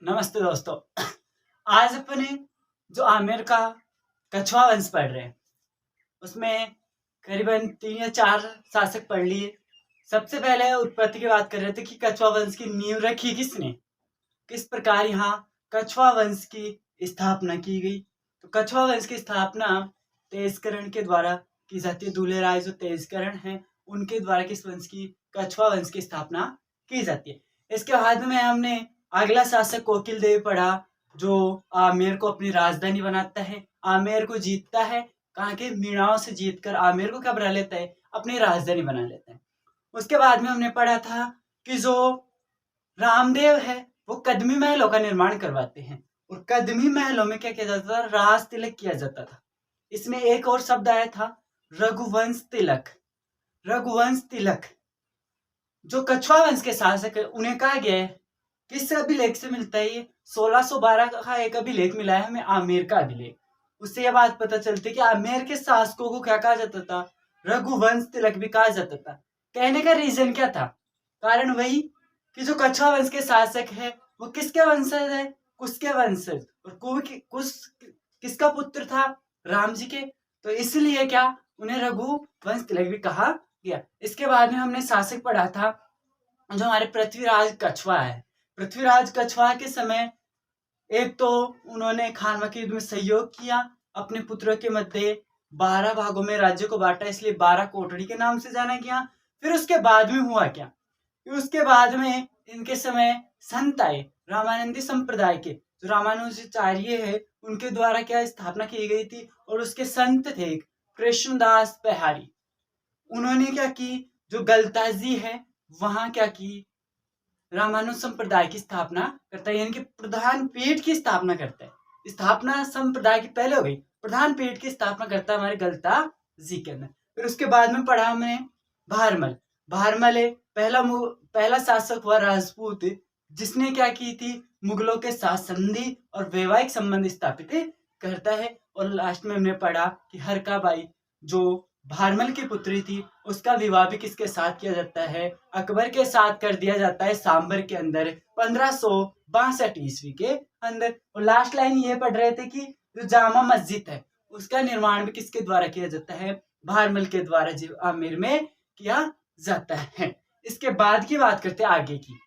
नमस्ते दोस्तों। आज अपने जो आमेर का कछवा वंश पढ़ रहे हैं उसमें करीबन 3 या 4 शासक पढ़ लिए। सबसे पहले उत्पत्ति की बात कर रहे थे कि कछवा वंश की नींव रखी किसने, किस प्रकार यहाँ कछवा वंश की स्थापना की गई। तो कछवा वंश की स्थापना तेजकरण के द्वारा की जाती है। दूल्हे राय जो तेजकरण हैं उनके द्वारा किस वंश की, कछवा वंश की स्थापना की जाती है। इसके बाद में हमने अगला शासक कोकिल देव पढ़ा, जो आमेर को अपनी राजधानी बनाता है, आमेर को जीतता है, कहाँ के मीणाओं से जीतकर आमेर को क्या बना लेता है, अपनी राजधानी बना लेता है। उसके बाद में हमने पढ़ा था कि जो रामदेव है वो कदमी महलों का निर्माण करवाते हैं, और कदमी महलों में क्या किया जाता था, राज तिलक किया जाता था। इसमें एक और शब्द आया था रघुवंश तिलक। रघुवंश तिलक जो कछवा वंश के शासक है उन्हें कहा गया है, किस अभिलेख से मिलता है, ये 1612 का एक अभिलेख मिला है हमें, आमेर का अभिलेख। उससे यह बात पता चलती है कि आमेर के शासकों को क्या कहा जाता था, रघुवंश तिलक भी कहा जाता था। कहने का रीजन क्या था, कारण वही कि जो कछवा वंश के शासक है वो किसके वंशज है, कुश के वंशज, और कुश किसका पुत्र था, राम जी के। तो इसलिए क्या उन्हें रघुवंश तिलक भी कहा गया। इसके बाद में हमने शासक पढ़ा था जो हमारे पृथ्वीराज कछवा है। पृथ्वीराज कछवा के समय एक तो उन्होंने खानवा के युद्ध में सहयोग किया, अपने पुत्रों के मध्य 12 भागों में राज्य को बांटा, इसलिए 12 कोटड़ी के नाम से जाना गया। फिर उसके बाद में हुआ क्या, उसके बाद में इनके समय संत आए रामानंदी संप्रदाय के, जो रामानुजाचार्य है उनके द्वारा क्या स्थापना की गई थी, और उसके संत थे कृष्णदास पहाड़ी। उन्होंने क्या की, जो गलताजी है वहां क्या की, रामानुज संप्रदाय की स्थापना करता है, यानी कि प्रधान पीठ की स्थापना करता है। स्थापना संप्रदाय की पहले हो गई, प्रधान पीठ की स्थापना करता है हमारे गलता जी के अंदर। फिर उसके बाद में पढ़ा हमने भारमल। भारमल पहला शासक हुआ राजपूत, जिसने क्या की थी, मुगलों के साथ संधि और वैवाहिक संबंध स्थापित करता है। और लास्ट में हमने पढ़ा कि हरकाबाई जो भारमल की पुत्री थी उसका विवाह भी किसके साथ किया जाता है, अकबर के साथ कर दिया जाता है सांबर के अंदर 1562 ईस्वी के अंदर। और लास्ट लाइन ये पढ़ रहे थे कि जो जामा मस्जिद है उसका निर्माण भी किसके द्वारा किया जाता है, भारमल के द्वारा जो आमेर में किया जाता है। इसके बाद की बात करते हैं आगे की।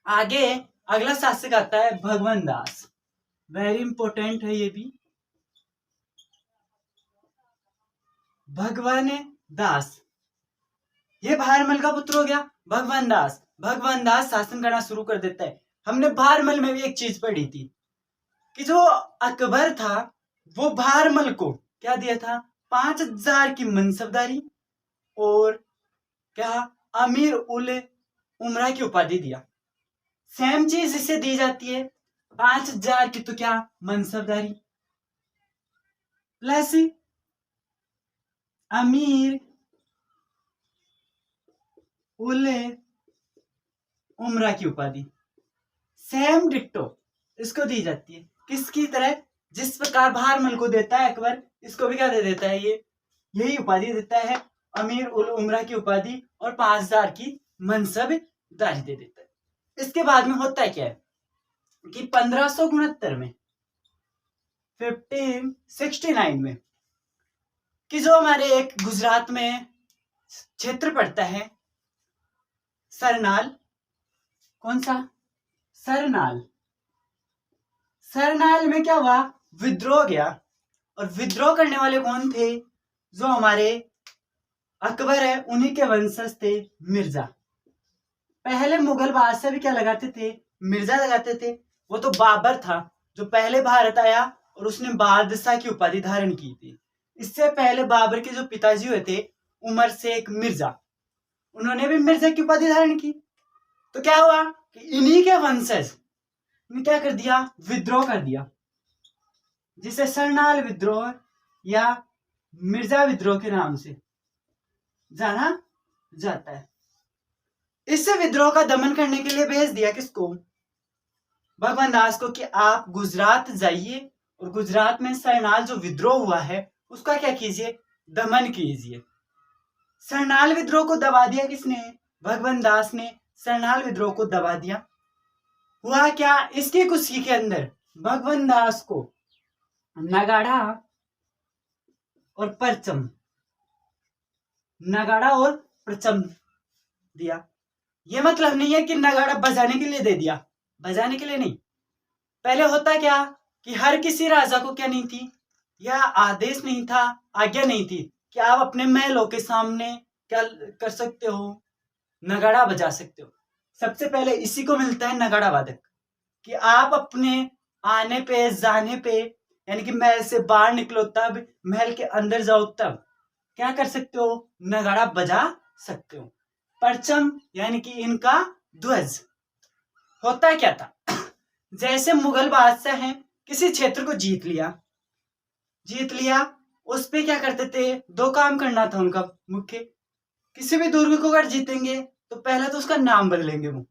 आगे अगला शासक आता है भगवान दास। वेरी इंपॉर्टेंट है ये भी, भगवान दास। ये भारमल का पुत्र हो गया भगवान दास। भगवान दास शासन करना शुरू कर देता है। हमने भारमल में भी एक चीज पढ़ी थी कि जो अकबर था वो भारमल को क्या दिया था, 5000 की मनसबदारी और क्या अमीर उल उमरा की उपाधि दिया। सेम चीज इसे दी जाती है, 5000 की तो क्या मनसबदारी प्लस अमीर उल उमरा की उपाधि, सेम डिट्टो इसको दी जाती है। किसकी तरह, जिस प्रकार भारमल को देता है अकबर, इसको भी क्या दे देता है, ये यही उपाधि देता है, अमीर उल उमरा की उपाधि और 5000 की मनसबदारी दे देता है। इसके बाद में होता है क्या है कि 1569 में 1569 में कि जो हमारे एक गुजरात में क्षेत्र पड़ता है सरनाल, कौन सा, सरनाल। सरनाल में क्या हुआ, विद्रोह गया। और विद्रोह करने वाले कौन थे, जो हमारे अकबर है उन्हीं के वंशज थे मिर्जा। पहले मुगल बादशाह भी क्या लगाते थे, मिर्जा लगाते थे। वो तो बाबर था जो पहले भारत आया और उसने बादशाह की उपाधि धारण की थी। इससे पहले बाबर के जो पिताजी हुए थे उमर शेख मिर्जा, उन्होंने भी मिर्जा की उपाधि धारण की। तो क्या हुआ कि इन्हीं के वंशज ने क्या कर दिया, विद्रोह कर दिया, जिसे सरनाल विद्रोह या मिर्जा विद्रोह के नाम से जाना जाता है। इससे विद्रोह का दमन करने के लिए भेज दिया किसको, भगवान दास को, कि आप गुजरात जाइए और गुजरात में सरनाल जो विद्रोह हुआ है उसका क्या कीजिए, दमन कीजिए। सरनाल विद्रोह को दबा दिया किसने, भगवान दास ने सरनाल विद्रोह को दबा दिया। हुआ क्या, इसकी कुश्ती के अंदर भगवान दास को नगाड़ा और परचम, नगाड़ा और परचम दिया। ये मतलब नहीं है कि नगाड़ा बजाने के लिए दे दिया, बजाने के लिए नहीं। पहले होता क्या कि हर किसी राजा को क्या नहीं थी, यह आदेश नहीं था, आज्ञा नहीं थी कि आप अपने महलों के सामने क्या कर सकते हो, नगाड़ा बजा सकते हो। सबसे पहले इसी को मिलता है नगाड़ा वादक, कि आप अपने आने पे जाने पे, यानी कि महल से बाहर निकलो तब, महल के अंदर जाओ तब क्या कर सकते हो, नगाड़ा बजा सकते हो। परचम यानी कि इनका ध्वज। होता क्या था, जैसे मुगल बादशाह हैं, किसी क्षेत्र को जीत लिया, उस पे क्या करते थे, दो काम करना था उनका मुख्य। किसी भी दुर्ग को अगर जीतेंगे तो पहला तो उसका नाम बदलेंगे, वो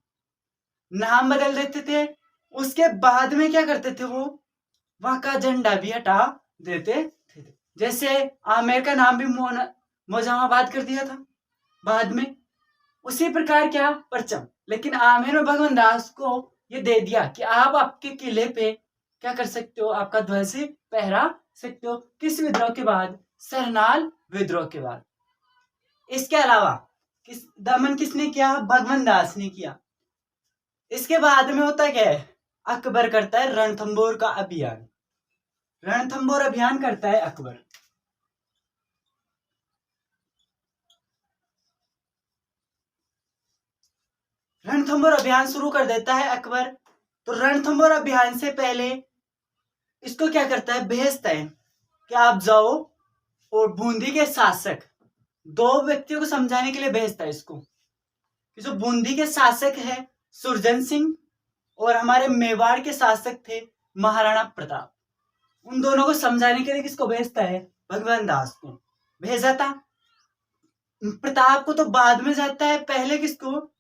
नाम बदल देते थे। उसके बाद में क्या करते थे, वो वहां का झंडा भी हटा देते थे। जैसे आमेर का नाम भी मोजामाबाद कर दिया था बाद में, उसी प्रकार क्या परचम। लेकिन आमेर में भगवान दास को ये दे दिया कि आप आपके किले पे क्या कर सकते हो, आपका ध्वज पहरा सकते हो। किस विद्रोह के बाद, सरनाल विद्रोह के बाद। इसके अलावा दमन किसने किया, भगवान दास ने किया। इसके बाद में होता क्या है, अकबर करता है रणथंबोर का अभियान। रणथंबोर अभियान करता है अकबर। रणथंबोर अभियान शुरू कर देता है अकबर। तो रणथंबोर अभियान से पहले इसको क्या करता है, भेजता है कि आप जाओ और बूंदी के शासक, दो व्यक्तियों को समझाने के लिए भेजता है इसको, कि जो बूंदी के शासक है सुरजन सिंह और हमारे मेवाड़ के शासक थे महाराणा प्रताप, उन दोनों को समझाने के लिए किसको भेजता है, भगवान दास को भेजा था। प्रताप को तो बाद में जाता है, पहले किसको,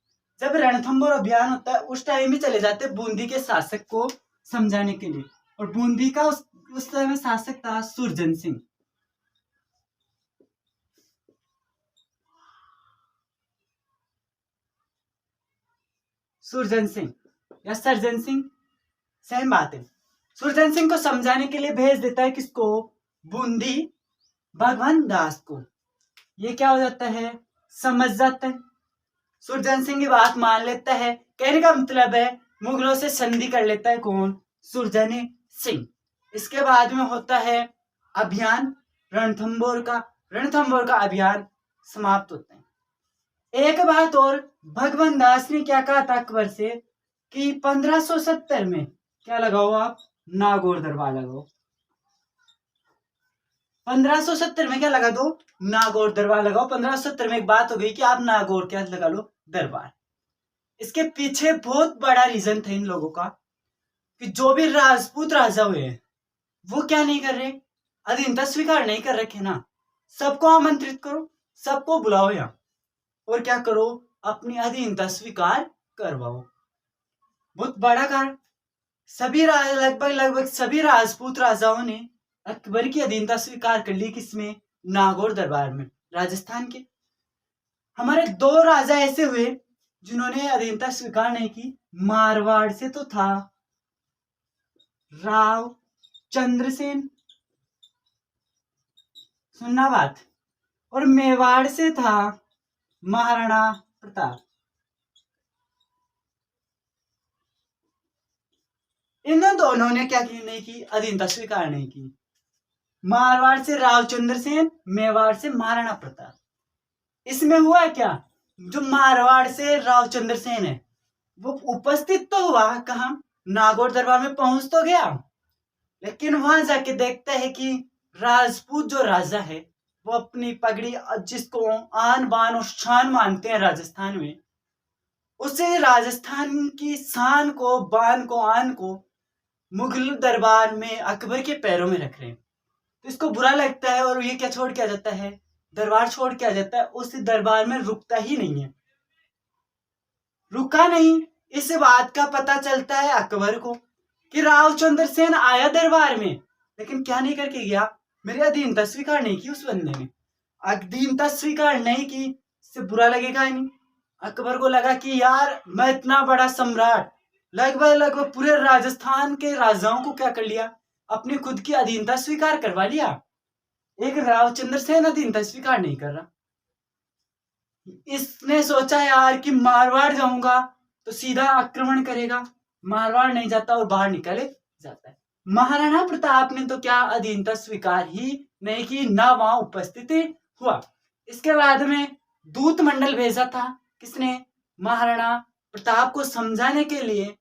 जब रणथंबोर अभियान होता है उस टाइम ही चले जाते हैं बूंदी के शासक को समझाने के लिए। और बूंदी का उस समय शासक था सुरजन सिंह। सुरजन सिंह या सर्जन सिंह, सेम बात है। सुरजन सिंह को समझाने के लिए भेज देता है किसको, बूंदी भगवान दास को। ये क्या हो जाता है, समझ जाता है, सुरजन सिंह की बात मान लेता है। कहने का मतलब है मुगलों से संधि कर लेता है कौन, सुरजन सिंह। इसके बाद में होता है अभियान रणथंबोर का अभियान समाप्त होता है। एक बात और, भगवान दास ने क्या कहा था अकबर से कि 1570 में क्या लगाओ आप, नागौर दरबार लगाओ। 1570 में क्या लगा दो, नागौर दरबार लगाओ। 1570 में एक बात हो गई कि आप नागौर क्या लगा लो, दरबार। इसके पीछे बहुत बड़ा रीजन था इन लोगों का, कि जो भी राजपूत राजा हुए वो क्या नहीं कर रहे, अधीनता स्वीकार नहीं कर रखे ना। सबको आमंत्रित करो, सबको बुलाओ यहाँ, और क्या करो, अपनी अधीनता स्वीकार करवाओ। बहुत बड़ा कारण, सभी लगभग सभी राजपूत राजाओं ने अकबर की अधीनता स्वीकार कर ली। किसमें, नागौर दरबार में, राजस्थान के। हमारे दो राजा ऐसे हुए जिन्होंने अधीनता स्वीकार नहीं की। मारवाड़ से तो था राव चंद्रसेन, सुनना बात, और मेवाड़ से था महाराणा प्रताप। इन दोनों ने क्या की, नहीं की, अधीनता स्वीकार नहीं की। मारवाड़ से राव चंद्रसेन, मेवाड़ से महाराणा प्रताप। इसमें हुआ क्या, जो मारवाड़ से राव चंद्रसेन है वो उपस्थित तो हुआ, कहा, नागौर दरबार में पहुंच तो गया, लेकिन वहां जाके देखता है कि राजपूत जो राजा है वो अपनी पगड़ी, जिसको आन बान और शान मानते हैं राजस्थान में, उसे राजस्थान की शान को, बान को, आन को मुगल दरबार में अकबर के पैरों में रख रहे हैं। तो इसको बुरा लगता है और ये क्या छोड़ के आ जाता है, दरबार छोड़ के आ जाता है। उस दरबार में रुकता ही नहीं है, रुका नहीं। इस बात का पता चलता है अकबर को कि राव चंद्रसेन आया दरबार में, लेकिन क्या नहीं करके गया, मेरी अधीनता स्वीकार नहीं की। उस बंदे ने अधीनता स्वीकार नहीं की, इससे बुरा लगेगा ही नहीं। अकबर को लगा कि यार मैं इतना बड़ा सम्राट, लगभग पूरे राजस्थान के राजाओं को क्या कर लिया, अपनी खुद की अधीनता स्वीकार करवा लिया। एक रावचंद्र सेन अधीनता स्वीकार नहीं कर रहा। इसने सोचा यार कि मारवाड़ जाऊंगा तो सीधा आक्रमण करेगा, मारवाड़ नहीं जाता और बाहर निकले जाता है। महाराणा प्रताप ने तो क्या अधीनता स्वीकार ही नहीं की, ना वहां उपस्थित हुआ। इसके बाद में दूत मंडल भेजा था, किसने, महाराणा प्रताप को समझाने के लिए,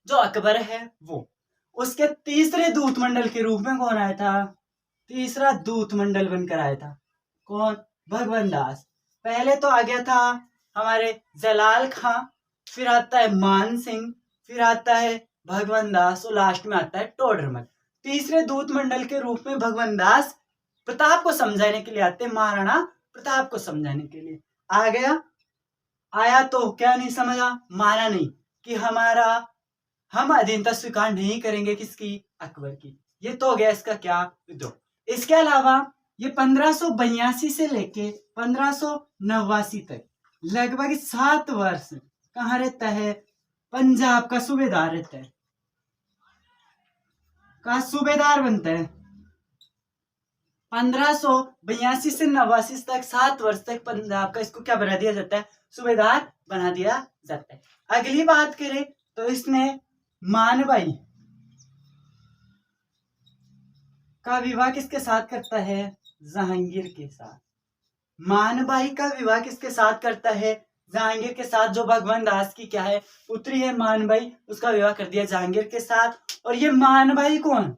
जो अकबर है वो। उसके तीसरे दूत मंडल के रूप में कौन आया था, तीसरा दूत मंडल बनकर आया था, कौन, भगवान दास। पहले तो आ गया था हमारे जलाल खां, फिर आता है मान सिंह, फिर आता है भगवान दास और लास्ट में आता है टोडरमल। तीसरे दूत मंडल के रूप में भगवान दास प्रताप को समझाने के लिए आते, महाराणा प्रताप को समझाने के लिए आ गया। आया तो क्या नहीं समझा, माना नहीं कि हम अधीनता स्वीकार नहीं करेंगे, किसकी, अकबर की। ये तो हो गया इसका क्या, विद्रोह। इसके अलावा ये 1582 से लेके 1589 तक लगभग 7 वर्ष कहाँ रहता है, पंजाब का सूबेदार रहता है, का सूबेदार बनता है। 1582 से 89 तक 7 वर्ष तक पंजाब का इसको क्या बना दिया जाता है, सूबेदार बना दिया जाता है। अगली बात करें तो इसने मानबाई का विवाह किसके साथ करता है, जहांगीर के साथ। मानबाई का विवाह किसके साथ करता है, जहांगीर के साथ। जो भगवान दास की क्या है, पुत्री है मानबाई, उसका विवाह कर दिया जहांगीर के साथ। और ये मानबाई कौन,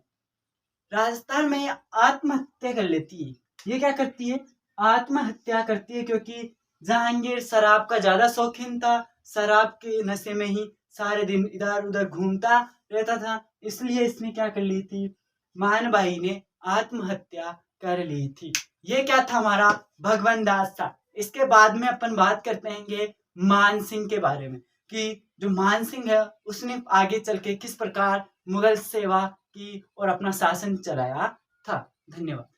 राजस्थान में आत्महत्या कर लेती है। ये क्या करती है, आत्महत्या करती है, क्योंकि जहांगीर शराब का ज्यादा शौकीन था, शराब के नशे में ही सारे दिन इधर उधर घूमता रहता था, इसलिए इसने क्या कर ली थी, मानबाई ने आत्महत्या कर ली थी। ये क्या था, हमारा भगवान दास था। इसके बाद में अपन बात करते हैं मान सिंह के बारे में, कि जो मान सिंह है उसने आगे चल के किस प्रकार मुगल सेवा की और अपना शासन चलाया था। धन्यवाद।